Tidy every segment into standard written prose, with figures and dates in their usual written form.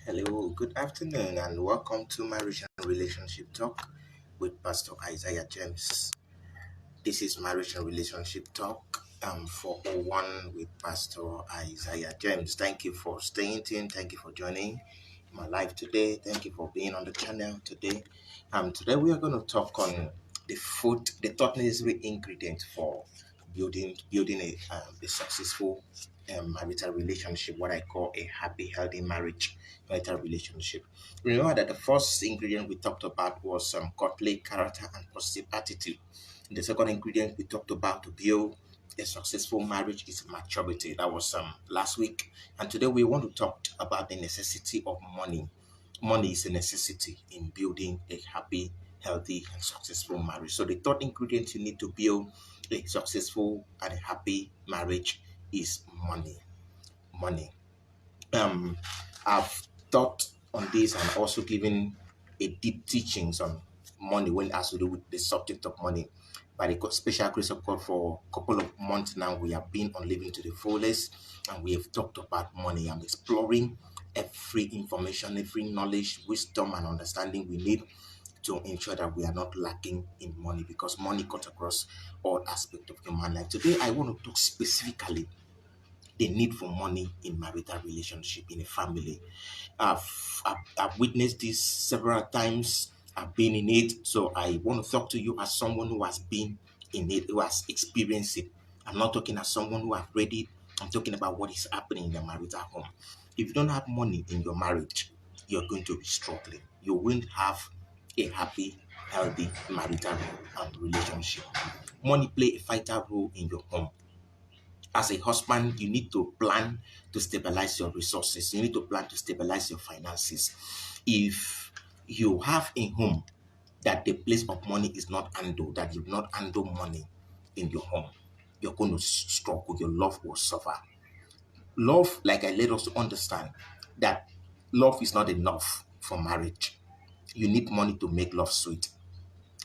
Hello, good afternoon, and welcome to Marriage and Relationship Talk with Pastor Isaiah James. This is Marriage and Relationship Talk 401 with Pastor Isaiah James. Thank you for staying tuned. Thank you for joining my live today. Thank you for being on the channel today. Today we are going to talk on the third necessary ingredient for building a successful marital relationship, what I call a happy, healthy marriage marital relationship. Remember that the first ingredient we talked about was godly character and positive attitude. The second ingredient we talked about to build a successful marriage is maturity. That was last week. And today we want to talk about the necessity of money. Money is a necessity in building a happy, healthy, and successful marriage. So the third ingredient you need to build a successful and a happy marriage is money. Money. Um, I've thought on this and also given a deep teachings on money when it has to do with the subject of money. By the special grace of God, for a couple of months now, we have been on Living to the Fullest, and we have talked about money. I'm exploring every information, every knowledge, wisdom, and understanding we need to ensure that we are not lacking in money, because money cuts across all aspects of human life. Today, I want to talk specifically the need for money in marital relationship in a family. I've witnessed this several times. I've been in it, so I want to talk to you as someone who has been in it, who has experienced it. I'm not talking as someone who has read it. I'm talking about what is happening in the marital home. If you don't have money in your marriage, you're going to be struggling. You won't have a happy, healthy marital relationship. Money play a vital role in your home. As a husband, you need to plan to stabilize your resources. You need to plan to stabilize your finances. If you have a home that the place of money is not handled, that you not handle money in your home, you're going to struggle. Your love will suffer. Love, like I let us to understand, that love is not enough for marriage. You need money to make love sweet.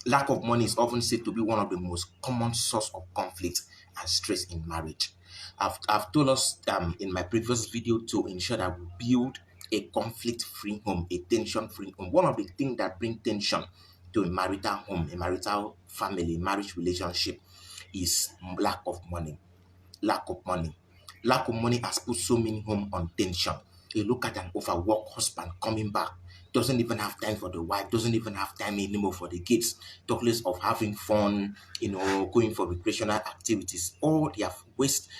Lack of money is often said to be one of the most common source of conflict and stress in marriage. I've told us in my previous video to ensure that we build a conflict-free home, a tension-free home. One of the things that bring tension to a marital home, a marital family, marriage relationship is lack of money. Lack of money. Lack of money has put so many homes on tension. You look at an overworked husband coming back, doesn't even have time for the wife, doesn't even have time anymore for the kids, talk less of having fun, going for recreational activities. All they have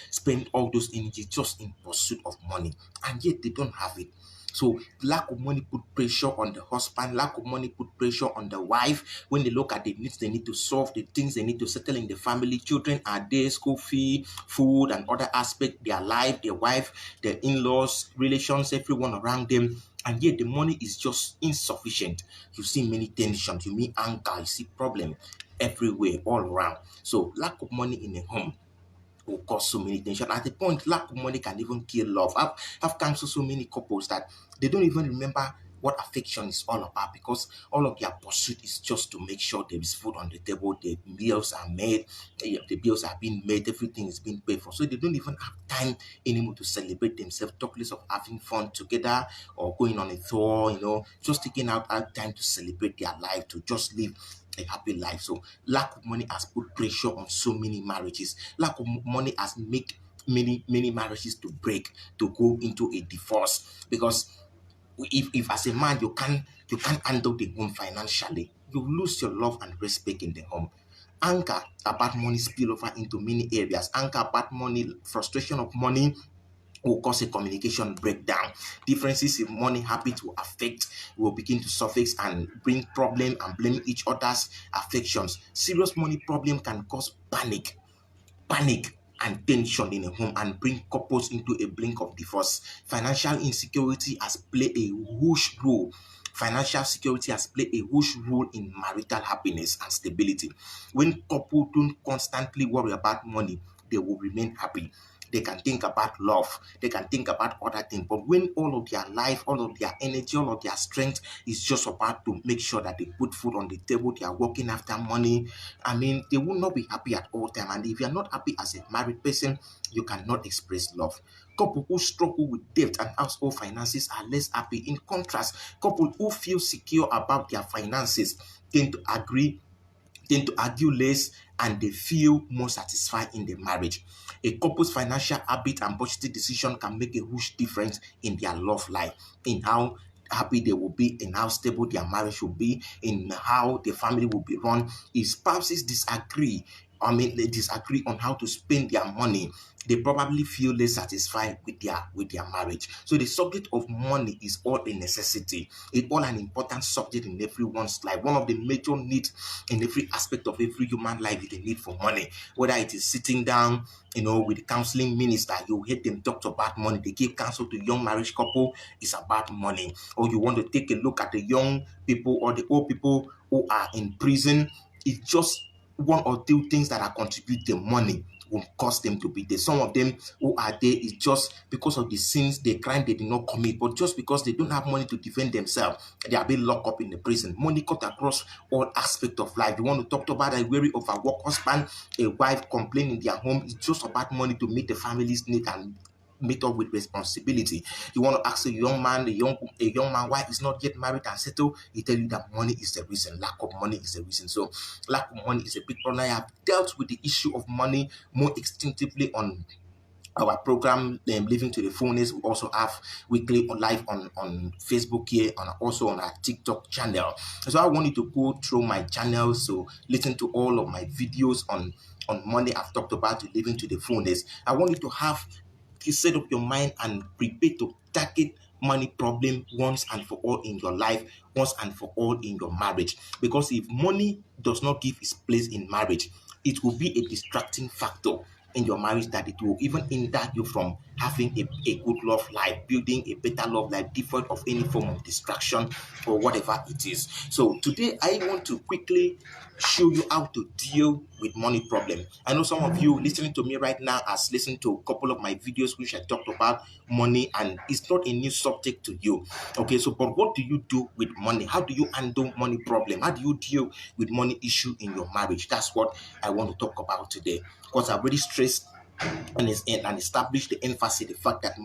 spend all those energy just in pursuit of money, and yet they don't have it. So lack of money put pressure on the husband, lack of money put pressure on the wife. When they look at the needs they need to solve, the things they need to settle in the family, children are there, school fee, food, and other aspects, their life, their wife, their in-laws, relations, everyone around them. And yet the money is just insufficient. You see many tensions, you meet anger, you see problem everywhere, all around. So lack of money in a home will cause so many tension. At the point, lack of money can even kill love. I've counseled so many couples that they don't even remember what affection is all about, because all of their pursuit is just to make sure there is food on the table, the meals are made, the bills are being made, everything is being paid for. So they don't even have time anymore to celebrate themselves, talk less of having fun together or going on a tour, just taking out time to celebrate their life, to just live a happy life. So lack of money has put pressure on so many marriages. Lack of money has made many marriages to break, to go into a divorce, because if as a man you can't handle the home financially, you lose your love and respect in the home. Anger about money spill over into many areas. Anger about money, frustration of money will cause a communication breakdown. Differences in money habits will will begin to surface and bring problem and blame each other's affections. Serious money problem can cause panic and tension in a home and bring couples into a blink of divorce. Financial insecurity has played a huge role. Financial security has played a huge role in marital happiness and stability. When couples don't constantly worry about money, they will remain happy. They can think about love. They can think about other things. But when all of their life, all of their energy, all of their strength is just about to make sure that they put food on the table, they are working after money, they will not be happy at all time. And if you are not happy as a married person, you cannot express love. Couple who struggle with debt and household finances are less happy. In contrast, couple who feel secure about their finances tend to argue less, and they feel more satisfied in the marriage. A couple's financial habit and budgeting decision can make a huge difference in their love life, in how happy they will be, in how stable their marriage will be, in how the family will be run. If spouses disagree, they disagree on how to spend their money, they probably feel less satisfied with their marriage. So the subject of money is all a necessity. It's all an important subject in everyone's life. One of the major needs in every aspect of every human life is the need for money. Whether it is sitting down, with the counseling minister, you hear them talk about money. They give counsel to young marriage couple, it's about money. Or you want to take a look at the young people or the old people who are in prison, it's just one or two things that are contributing money will cause them to be there. Some of them who are there is just because of the sins, the crime they did not commit, but just because they don't have money to defend themselves, they are being locked up in the prison. Money cut across all aspects of life. You want to talk about a weary overworked husband, a wife complaining in their home. It's just about money to meet the family's need and meet up with responsibility. You want to ask a young man, a young man why he's not yet married and settled, he tell you that money is the reason. Lack of money is the reason. So lack of money is a big problem. I have dealt with the issue of money more extensively on our program, Living to the Fullness. We also have weekly live on Facebook here, and also on our TikTok channel. So I want you to go through my channel, so listen to all of my videos on money. I've talked about Living to the Fullness. I want you to have you set up your mind and prepare to tackle money problem once and for all in your life, once and for all in your marriage. Because if money does not give its place in marriage, it will be a distracting factor in your marriage, that it will even hinder you from having a good love life, building a better love life, different of any form of distraction or whatever it is. So today I want to quickly show you how to deal with money problem. I know some of you listening to me right now has listened to a couple of my videos which I talked about money, and it's not a new subject to you. Okay, so but what do you do with money? How do you handle money problem? How do you deal with money issue in your marriage? That's what I want to talk about today, because I've already stressed and established the emphasis, the fact that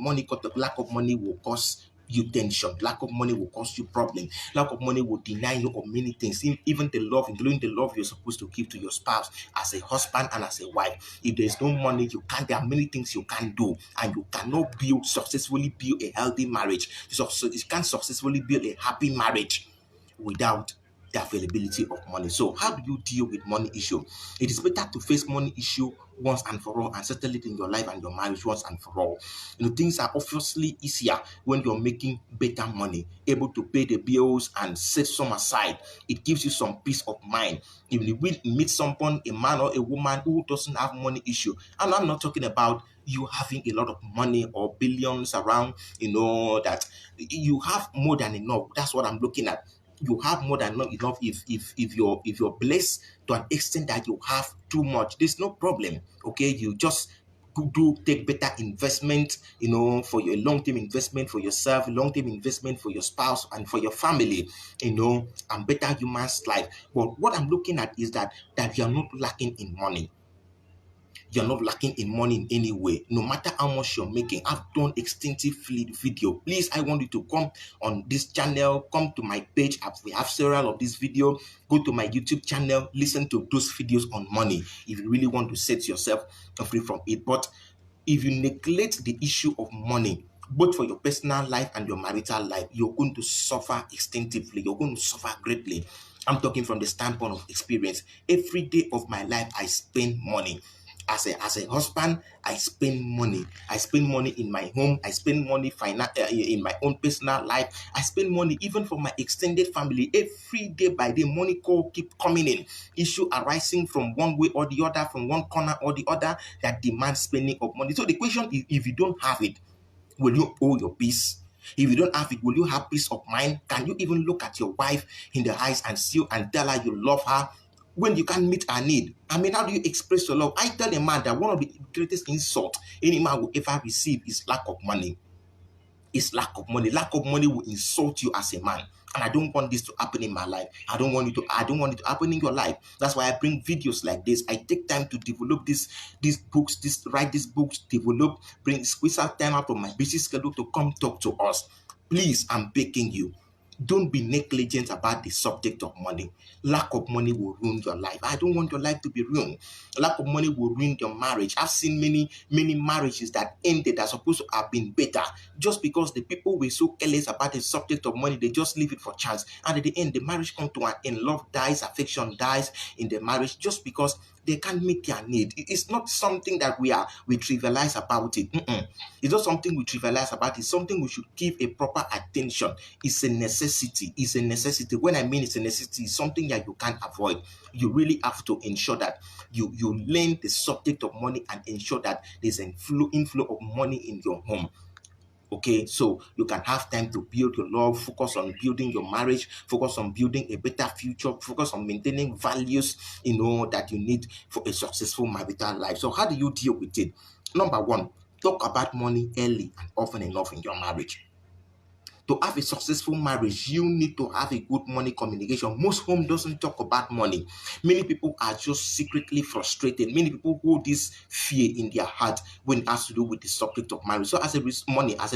lack of money will cause you tension. Lack of money will cause you problem. Lack of money will deny you of many things, even the love, including the love you're supposed to give to your spouse as a husband and as a wife. If there's no money, there are many things you can't do, and you cannot successfully build a healthy marriage. So you can't successfully build a happy marriage without the availability of money. So how do you deal with money issue? It is better to face money issue once and for all and settle it in your life and your marriage once and for all. Things are obviously easier when you're making better money, able to pay the bills and set some aside. It gives you some peace of mind. If you will meet someone, a man or a woman who doesn't have money issue, and I'm not talking about you having a lot of money or billions around, that you have more than enough. That's what I'm looking at. You have more than enough. If you're blessed to an extent that you have too much, there's no problem. Okay, you just take better investment, for your long-term investment for yourself, long-term investment for your spouse and for your family, and better human's life. But what I'm looking at is that you're not lacking in money. You're not lacking in money in any way, no matter how much you're making. I've done extensive video. Please, I want you to come on this channel, come to my page. We have several of these videos. Go to my YouTube channel, listen to those videos on money if you really want to set yourself free from it. But if you neglect the issue of money, both for your personal life and your marital life, you're going to suffer extensively. You're going to suffer greatly. I'm talking from the standpoint of experience. Every day of my life, I spend money. As a husband, I spend money. I spend money in my home. I spend money in my own personal life. I spend money even for my extended family. Every day by day, money call keep coming in. Issue arising from one way or the other, from one corner or the other, that demand spending of money. So the question is, if you don't have it, will you owe your peace? If you don't have it, will you have peace of mind? Can you even look at your wife in the eyes and tell her you love her when you can't meet her need? I mean, how do you express your love? I tell a man that one of the greatest insults any man will ever receive is lack of money. is lack of money. Lack of money will insult you as a man. And I don't want this to happen in my life. I don't want it to happen in your life. That's why I bring videos like this. I take time to develop these books, write these books, squeeze out time out of my busy schedule to come talk to us. Please, I'm begging you. Don't be negligent about the subject of money. Lack of money will ruin your life. I don't want your life to be ruined. Lack of money will ruin your marriage. I've seen many marriages that ended that supposed to have been better just because the people were so careless about the subject of money. They just leave it for chance. And at the end, the marriage comes to an end. Love dies, affection dies in the marriage just because they can't meet their need. It's not something that we trivialize about it. It's not something we trivialize about. It's something we should give a proper attention. It's a necessity. It's a necessity. When I mean it's a necessity, it's something that you can't avoid. You really have to ensure that you learn the subject of money and ensure that there's an inflow of money in your home. Okay, so you can have time to build your love, focus on building your marriage, focus on building a better future, focus on maintaining values, that you need for a successful marital life. So how do you deal with it? Number one, talk about money early and often enough in your marriage. To have a successful marriage, you need to have a good money communication. Most home doesn't talk about money. Many people are just secretly frustrated. Many people hold this fear in their heart when it has to do with the subject of marriage. So as a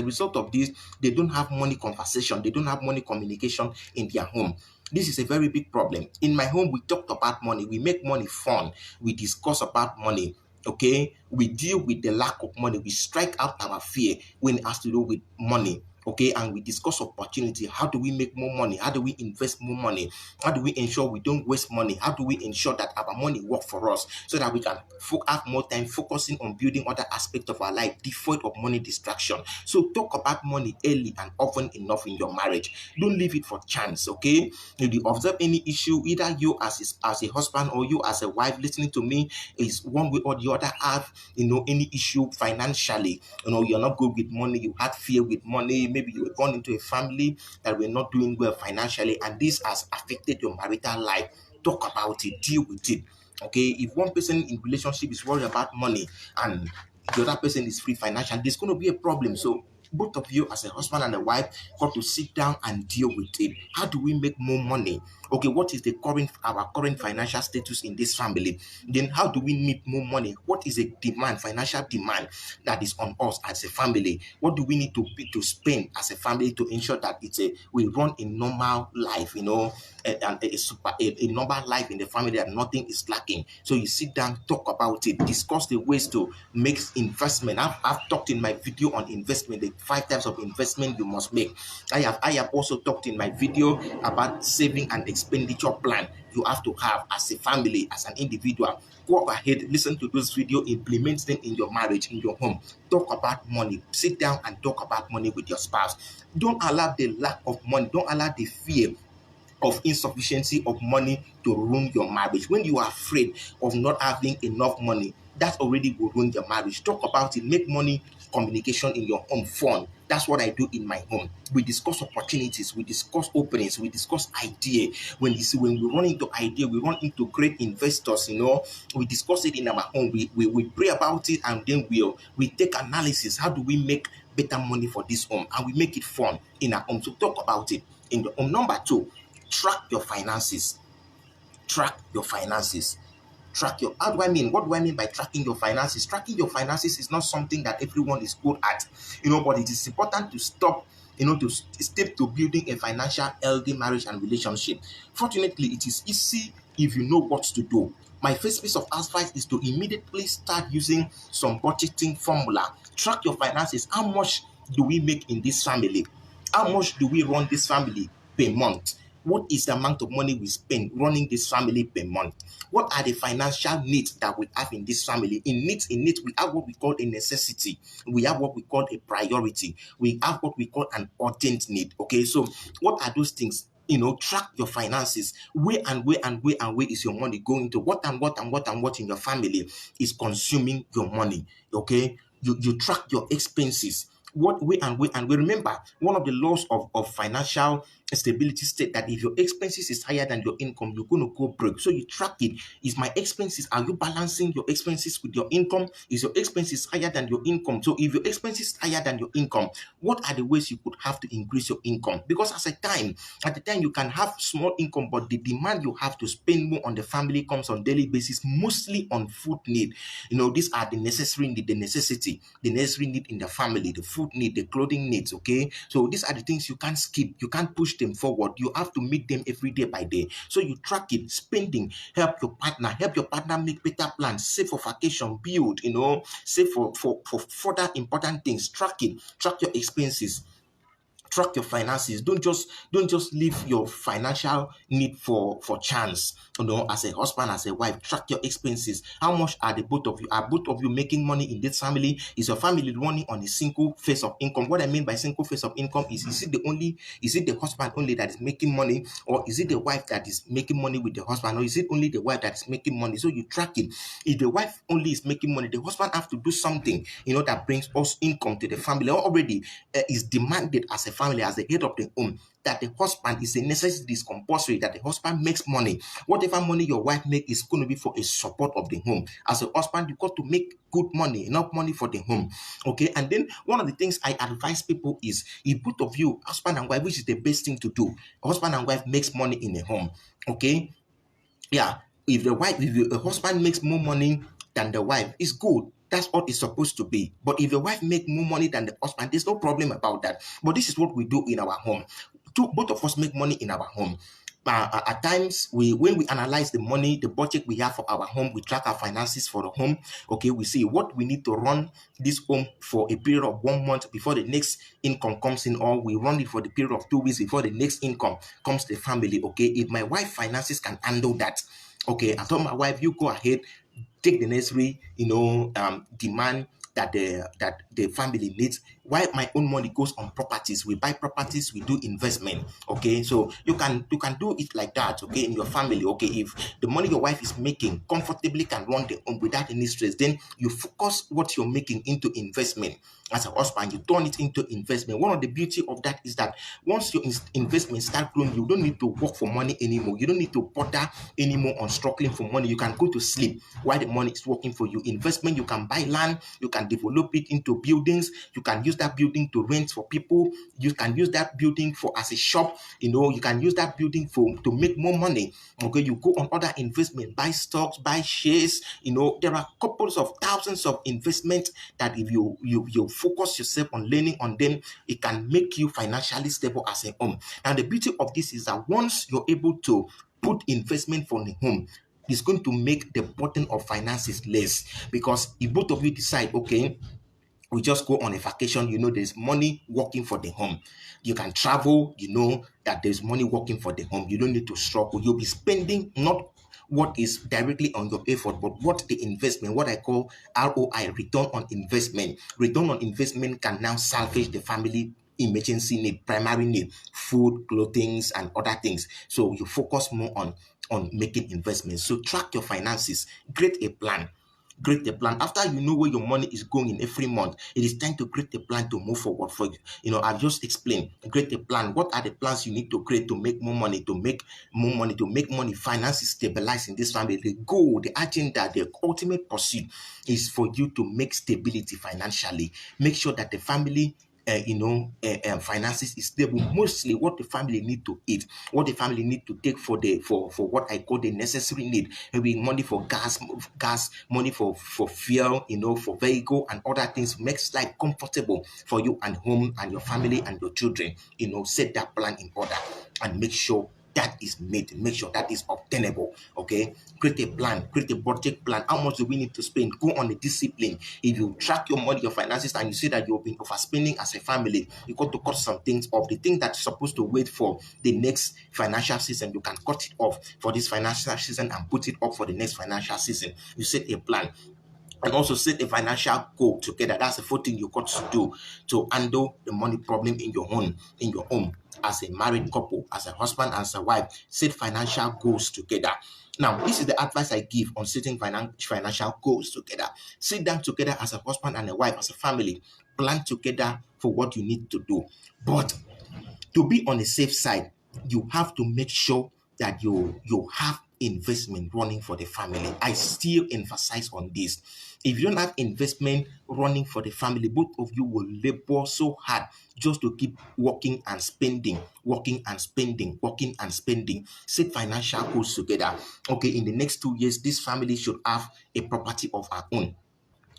result of this, they don't have money conversation. They don't have money communication in their home. This is a very big problem. In my home, we talk about money. We make money fun. We discuss about money. Okay, we deal with the lack of money. We strike out our fear when it has to do with money. Okay, and we discuss opportunity. How do we make more money? How do we invest more money? How do we ensure we don't waste money? How do we ensure that our money works for us so that we can have more time focusing on building other aspects of our life devoid of money distraction? So talk about money early and often enough in your marriage. Don't leave it for chance. Okay, if you observe any issue, either you as a husband or you as a wife listening to me is one way or the other have any issue financially, you're not good with money, you had fear with money, maybe you were born into a family that were not doing well financially, and this has affected your marital life. Talk about it, deal with it. Okay, if one person in relationship is worried about money and the other person is free financially, there's going to be a problem. So both of you as a husband and a wife got to sit down and deal with it. How do we make more money? Okay, what is our current financial status in this family? Then how do we need more money? What is a financial demand that is on us as a family? What do we need to spend as a family to ensure that we run a normal life, and a normal life in the family, that nothing is lacking? So you sit down, talk about it, discuss the ways to make investment. I've talked in my video on investment, the 5 types of investment you must make. I have also talked in my video about saving and expenditure plan you have to have as a family, as an individual. Go ahead, listen to this video, implement them in your marriage, in your home. Talk about money. Sit down and talk about money with your spouse. Don't allow the lack of money, don't allow the fear of insufficiency of money to ruin your marriage. When you are afraid of not having enough money, that already will ruin your marriage. Talk about it. Make money communication in your home fun. That's what I do in my home. We discuss opportunities, we discuss openings, we discuss idea. When we run into idea, we run into great investors, we discuss it in our home. We pray about it, and then we take analysis. How do we make better money for this home? And we make it fun in our home. So talk about it in the home. Number 2, track your finances. Track your finances. What do I mean? What do I mean by tracking your finances? Tracking your finances is not something that everyone is good at, but it is important to stop, to step to building a financial healthy marriage and relationship. Fortunately, it is easy if you know what to do. My first piece of advice is to immediately start using some budgeting formula. Track your finances. How much do we make in this family? How much do we run this family per month? What is the amount of money we spend running this family per month? What are the financial needs that we have in this family? In needs, we have what we call a necessity. We have what we call a priority. We have what we call an urgent need. Okay, so what are those things? Track your finances. Where is your money going to? What in your family is consuming your money? Okay, you track your expenses. what we remember one of the laws of financial stability state that if your expenses is higher than your income, you're going to go broke. So you track it. Is my expenses, are you balancing your expenses with your income? Is your expenses higher than your income? So if your expenses higher than your income, what are the ways you could have to increase your income? Because at the time you can have small income, but the demand you have to spend more on the family comes on daily basis, mostly on food need. These are the necessary need, the necessary need in the family, the food need, the clothing needs. Okay, so these are the things you can't skip, you can't push them forward, you have to meet them every day by day. So you track it, spending, help your partner make better plans, save for vacation, build, save for further important things. Track it, track your expenses, track your finances. Don't just leave your financial need for chance. As a husband, as a wife, track your expenses. How much are both of you making money in this family? Is your family running on a single phase of income? What I mean by single phase of income is it the husband only that is making money, or is it the wife that is making money with the husband, or is it only the wife that is making money? So you track it. If the wife only is making money, the husband have to do something that brings us income to the family. Already is demanded as a family, as the head of the home, that the husband is a necessity, is compulsory that the husband makes money. Whatever money your wife makes is going to be for a support of the home. As a husband, you got to make good money, enough money for the home. Okay, and then one of the things I advise people is, if both of you, husband and wife, which is the best thing to do, husband and wife makes money in a home. Okay, yeah, if the husband makes more money than the wife, it's good. That's what it's supposed to be. But if the wife make more money than the husband, there's no problem about that. But this is what we do in our home. Both of us make money in our home. At times, when we analyze the money, the budget we have for our home, we track our finances for the home. Okay, we see what we need to run this home for a period of 1 month before the next income comes in, or we run it for the period of 2 weeks before the next income comes to the family. Okay, if my wife finances can handle that, okay, I told my wife, you go ahead, take the necessary, demand that the family needs, while my own money goes on properties. We buy properties, we do investment. Okay, so you can do it like that. Okay, in your family. Okay, if the money your wife is making comfortably can run the home without any stress, then you focus what you're making into investment. As a husband, you turn it into investment. One of the beauty of that is that once your investment start growing, you don't need to work for money anymore. You don't need to bother anymore on struggling for money. You can go to sleep while the money is working for you. Investment, you can buy land, you can develop it into buildings, you can use that building to rent for people, you can use that building for as a shop, you can use that building to make more money. Okay, you go on other investment, buy stocks, buy shares. There are couples of thousands of investment that if you focus yourself on learning on them, it can make you financially stable as a home. And the beauty of this is that once you're able to put investment for the home, it's going to make the burden of finances less. Because if both of you decide, okay, we just go on a vacation, there's money working for the home. You can travel, that there's money working for the home. You don't need to struggle. You'll be spending not what is directly on your effort, but what the investment, what I call ROI, return on investment. Return on investment can now salvage the family emergency need, primary need, food, clothing, and other things. So you focus more on making investments. So track your finances, create a plan. After you know where your money is going in every month, it is time to create a plan to move forward for you. I've just explained. Create a plan. What are the plans you need to create to make more money, finances stabilize in this family? The goal, the agenda, the ultimate pursuit is for you to make stability financially. Make sure that the family finances is stable. Mostly what the family need to eat, what the family need to take for what I call the necessary need. Maybe money for gas, money for fuel, for vehicle and other things. Makes life comfortable for you and home and your family and your children. Set that plan in order and make sure that is made. Make sure that is obtainable. Okay, create a plan, create a budget plan. How much do we need to spend? Go on a discipline. If you track your money, your finances, and you see that you've been overspending as a family, you got to cut some things off. The thing that's supposed to wait for the next financial season, you can cut it off for this financial season and put it up for the next financial season. You set a plan and also set a financial goal together. That's the fourth thing you got to do to handle the money problem in your home. as a married couple, as a husband and as a wife, set financial goals together. Now, this is the advice I give on setting financial goals together. Sit down together as a husband and a wife, as a family, plan together for what you need to do. But to be on the safe side, you have to make sure that you have investment running for the family. I still emphasize on this. If you don't have investment running for the family, both of you will labor so hard just to keep working and spending, working and spending, working and spending. Set financial goals together. Okay, in the next 2 years, this family should have a property of our own.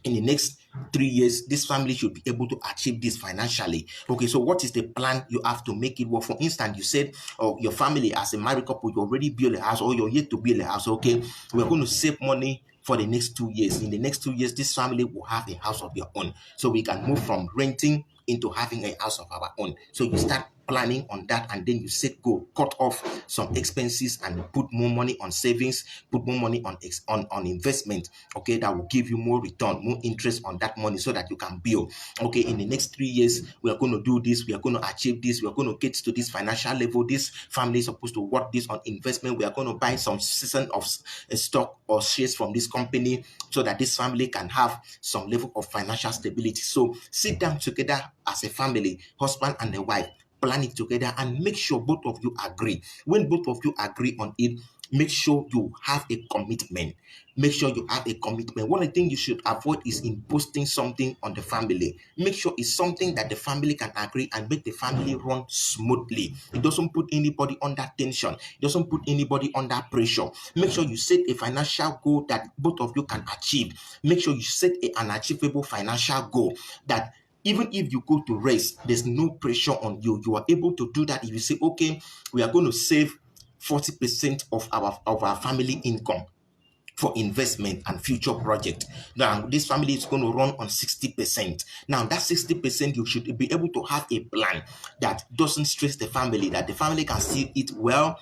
In the next 3 years, this family should be able to achieve this financially. Okay, so what is the plan you have to make it work? For instance, you said, oh, your family as a married couple, you already built a house or you're yet to build a house. Okay, we're going to save money for the next 2 years. In the next 2 years, this family will have a house of their own. So we can move from renting into having a house of our own. So you start planning on that, and then you set goal, cut off some expenses and put more money on savings, put more money on investment. Okay, that will give you more return, more interest on that money, so that you can build. Okay, in the next 3 years, we are going to do this, we are going to achieve this, we are going to get to this financial level. This family is supposed to work this on investment. We are going to buy some season of stock or shares from this company, so that this family can have some level of financial stability. So sit down together as a family, husband and a wife, plan it together and make sure both of you agree. When both of you agree on it, make sure you have a commitment. Make sure you have a commitment. One of the things you should avoid is imposing something on the family. Make sure it's something that the family can agree and make the family run smoothly. It doesn't put anybody under tension. It doesn't put anybody under pressure. Make sure you set a financial goal that both of you can achieve. Make sure you set an achievable financial goal that even if you go to rest, there's no pressure on you. You are able to do that if you say, okay, we are going to save 40% of our family income for investment and future project. Now, this family is going to run on 60%. Now, that 60%, you should be able to have a plan that doesn't stress the family, that the family can still eat well,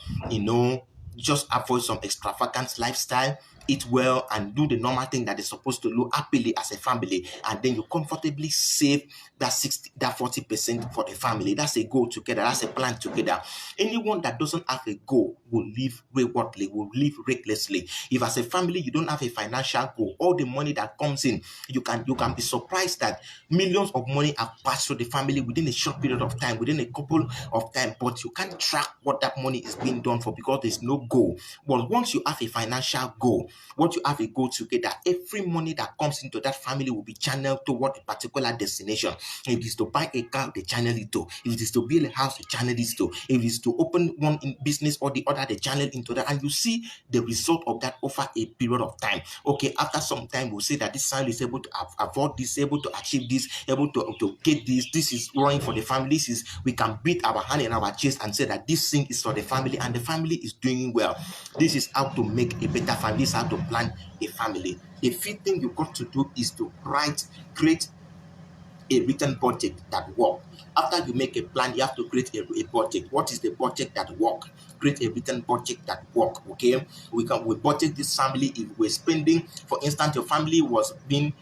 just avoid some extravagant lifestyle, eat well, and do the normal thing that is supposed to do happily as a family, and then you comfortably save that 40% for the family. That's a goal together. That's a plan together. Anyone that doesn't have a goal will live waywardly, will live recklessly. If as a family you don't have a financial goal, all the money that comes in, you can be surprised that millions of money have passed through the family within a short period of time, within a couple of time, but you can't track what that money is being done for because there's no goal. Well, once you have a financial goal, once you have a goal together, every money that comes into that family will be channeled toward a particular destination. If it is to buy a car, they channel it to. If it is to build a house, they channel it to. If it is to open one business or the other, they channel into that. And you see the result of that over a period of time. Okay, after some time, we'll say that this family is able to afford this, able to achieve this, able to get this. This is running for the family. We can beat our hand in our chest and say that this thing is for the family and the family is doing well. This is how to make a better family. This is how to plan a family. The fifth thing you got to do is to create a written budget that works. After you make a plan, you have to create a budget. What is the budget that works? Create a written budget that works. Okay, we budget this family. If we're spending, for instance, your family was being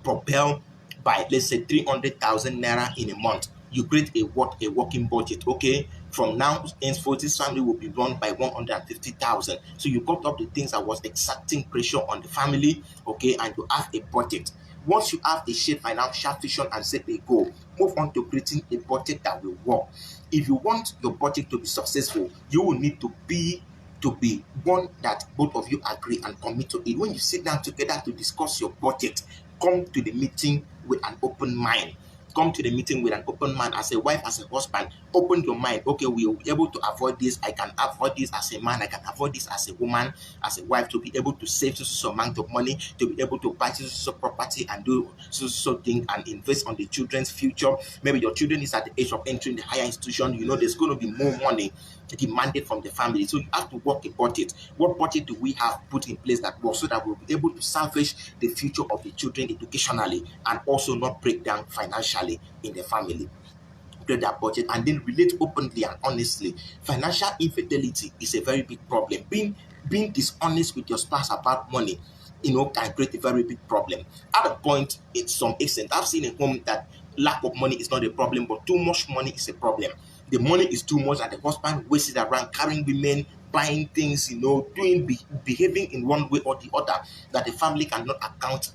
propelled by, let's say, 300,000 naira in a month. You create a working budget. Okay, from now henceforth, this family will be run by 150,000. So you cut up the things that was exerting pressure on the family. Okay, and you have a budget. Once you have a shared financial vision and set a goal, move on to creating a budget that will work. If you want your budget to be successful, you will need to be one that both of you agree and commit to it. When you sit down together to discuss your budget, come to the meeting with an open mind. Come to the meeting with an open mind. As a wife, as a husband, open your mind. Okay, we will be able to afford this. I can afford this as a man. I can afford this as a woman, as a wife, to be able to save so amount of money, to be able to buy so property and do so thing and invest on the children's future. Maybe your children is at the age of entering the higher institution. There's going to be more money demanded from the family. So you have to work a budget. What budget do we have put in place that works so that we'll be able to salvage the future of the children educationally and also not break down financially in the family? Create that budget and then relate openly and honestly. Financial infidelity is a very big problem. Being dishonest with your spouse about money, can create a very big problem. At a point, in some extent, I've seen a home that lack of money is not a problem, but too much money is a problem. The money is too much, and the husband wastes it around carrying women, buying things, behaving in one way or the other that the family cannot account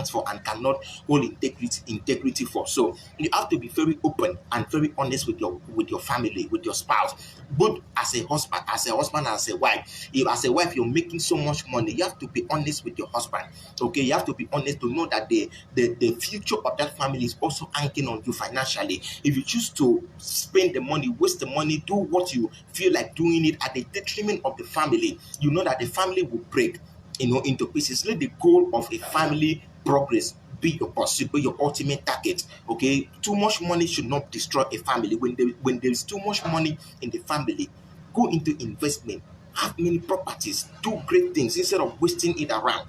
for and cannot hold integrity for. So you have to be very open and very honest with your family, with your spouse, both as a husband, and as a wife. If as a wife you're making so much money, you have to be honest with your husband. Okay, you have to be honest to know that the future of that family is also hanging on you financially. If you choose to spend the money, waste the money, do what you feel like doing it at the detriment of the family, you know that the family will break, into pieces. Let the goal of a family progress be your pursuit, be your ultimate target. Okay, too much money should not destroy a family. When there is too much money in the family, go into investment, have many properties, do great things instead of wasting it around.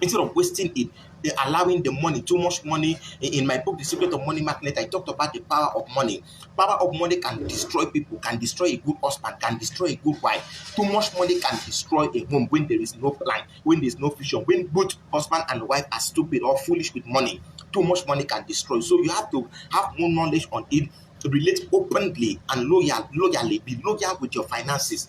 Instead of wasting it, they're allowing the money, too much money. In my book, The Secret of Money Magnet, I talked about the power of money. Power of money can destroy people, can destroy a good husband, can destroy a good wife. Too much money can destroy a home when there is no plan, when there is no vision, when both husband and wife are stupid or foolish with money. Too much money can destroy. So you have to have more knowledge on it, relate openly and loyally, be loyal with your finances.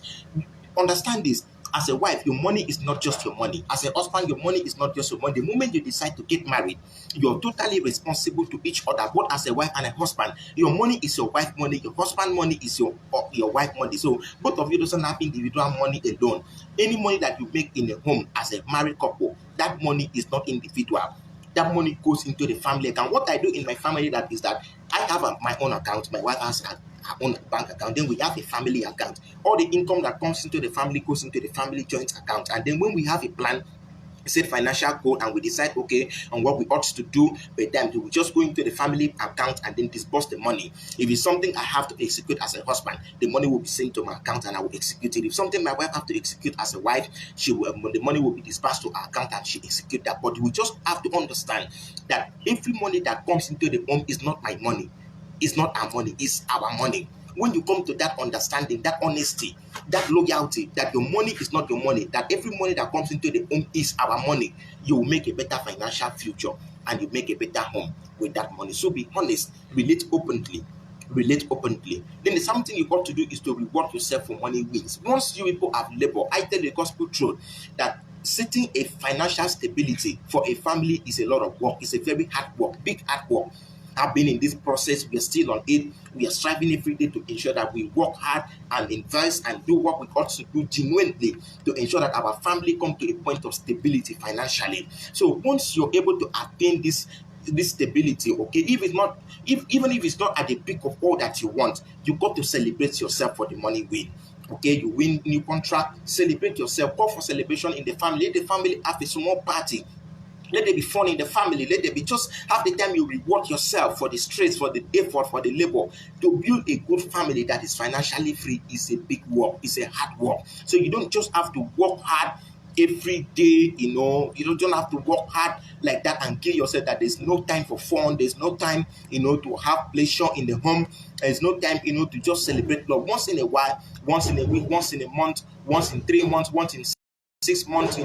Understand this. As a wife, your money is not just your money. As a husband, your money is not just your money. The moment you decide to get married, you're totally responsible to each other, both as a wife and a husband. Your money is your wife money. Your husband money is your wife money. So both of you doesn't have individual money alone. Any money that you make in a home as a married couple, that money is not individual. That money goes into the family account. What I do in my family that is that I have my own account. My wife has her own bank account. Then we have a family account. All the income that comes into the family goes into the family joint account. And then when we have a plan, set financial goal, and we decide on what we ought to do with them, we will just go into the family account and then disburse the money. If it's something I have to execute as a husband, the money will be sent to my account and I will execute it. If something my wife have to execute as a wife, the money will be disbursed to our account and she execute that. But we just have to understand that every money that comes into the home is not my money. It's not our money, it's our money. When you come to that understanding, that honesty, that loyalty, that your money is not your money, that every money that comes into the home is our money, you will make a better financial future and you make a better home with that money. So be honest, relate openly. Then the something you got to do is to reward yourself for money wins. Once you people have labor, I tell the gospel truth that setting a financial stability for a family is a lot of work. It's a very hard work, big hard work. Have been in this process, we are still on it. We are striving every day to ensure that we work hard and invest and do what we ought to do genuinely to ensure that our family come to a point of stability financially. So once you're able to attain this stability, okay, even if it's not at the peak of all that you want, you got to celebrate yourself for the money win. Okay, you win new contract, celebrate yourself, call for celebration in the family. Let the family have a small party. Let there be fun in the family. Let there be just have the time you reward yourself for the stress, for the effort, for the labor. To build a good family that is financially free is a big work. It's a hard work. So you don't just have to work hard every day, you don't have to work hard like that and kill yourself that there's no time for fun, there's no time, to have pleasure in the home, there's no time, to just celebrate love once in a while, once in a week, once in a month, once in 3 months, once in 6 months,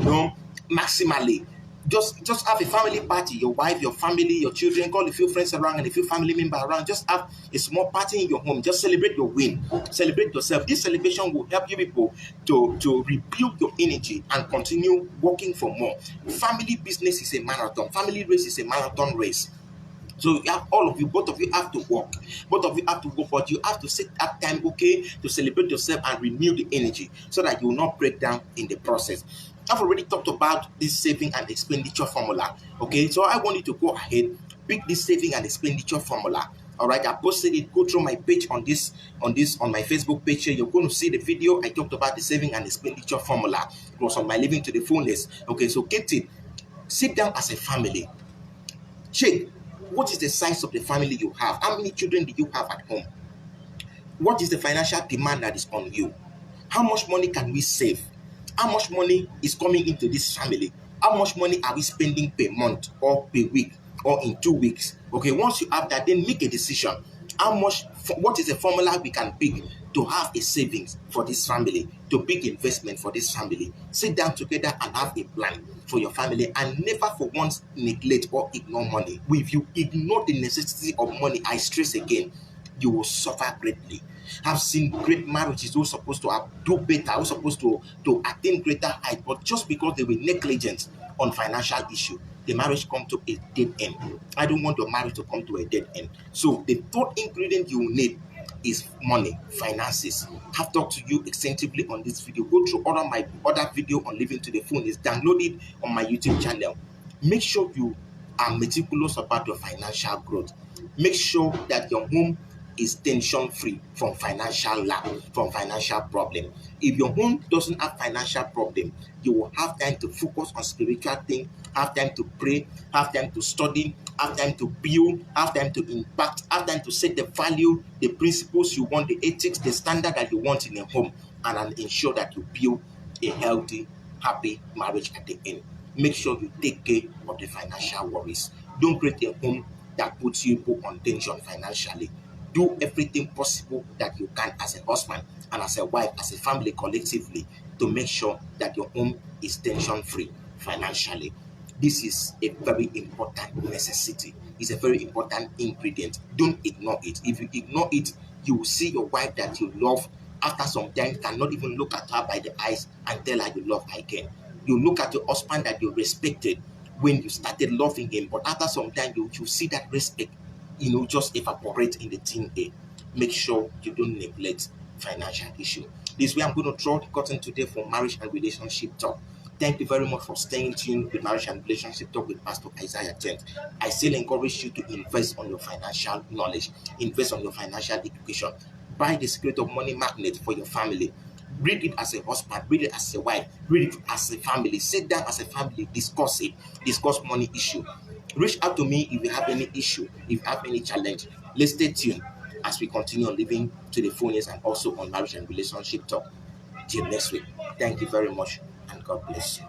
maximally. Just have a family party, your wife, your family, your children, call a few friends around and a few family members around. Just have a small party in your home. Just celebrate your win. Celebrate yourself. This celebration will help you people to rebuild your energy and continue working for more. Family business is a marathon. Family race is a marathon race. So you have both of you have to work. Both of you have to work, but you have to set that time, okay, to celebrate yourself and renew the energy so that you will not break down in the process. I've already talked about this saving and expenditure formula. Okay, so I want you to go ahead, pick this saving and expenditure formula. All right, I posted it. Go through my page on my Facebook page here. You're going to see the video. I talked about the saving and expenditure formula. It was on my Living to the Fullness. Okay, so get it. Sit down as a family. Check what is the size of the family you have. How many children do you have at home? What is the financial demand that is on you? How much money can we save? How much money is coming into this family? How much money are we spending per month or per week or in 2 weeks? Okay, once you have that, then make a decision. What is the formula we can pick to have a savings for this family, to big investment for this family? Sit down together and have a plan for your family and never for once neglect or ignore money. If you ignore the necessity of money, I stress again, you will suffer greatly. I've seen great marriages who are supposed to do better, who are supposed to attain greater height, but just because they were negligent on financial issue, the marriage come to a dead end. I don't want your marriage to come to a dead end. So the third ingredient you need is money, finances. I've talked to you extensively on this video. Go through all of my other video on living to the phone. Is downloaded on my YouTube channel. Make sure you are meticulous about your financial growth. Make sure that your home is tension free from financial lack, from financial problem. If your home doesn't have financial problem, you will have time to focus on spiritual things, have time to pray, have time to study, have time to build, have time to impact, have time to set the value, the principles you want, the ethics, the standard that you want in a home, and ensure that you build a healthy, happy marriage at the end. Make sure you take care of the financial worries. Don't create a home that puts you on tension financially. Do everything possible that you can as a husband and as a wife, as a family collectively, to make sure that your home is tension-free financially. This is a very important necessity. It's a very important ingredient. Don't ignore it. If you ignore it, you will see your wife that you love after some time cannot even look at her by the eyes and tell her you love her again. You look at your husband that you respected when you started loving him, but after some time you see that respect just evaporate in the thin air. Make sure you don't neglect financial issue. This way I'm going to draw the curtain today for marriage and relationship talk. Thank you very much for staying tuned with marriage and relationship talk with Pastor Isaiah James. I still encourage you to invest on your financial knowledge, invest on your financial education. Buy the Secret of Money magnet for your family. Read it as a husband, read it as a wife, read it as a family. Sit down as a family, discuss it, discuss money issue. Reach out to me if you have any issue, if you have any challenge. Let's stay tuned as we continue on living to the phonies and also on marriage and relationship talk. Till next week. Thank you very much and God bless you.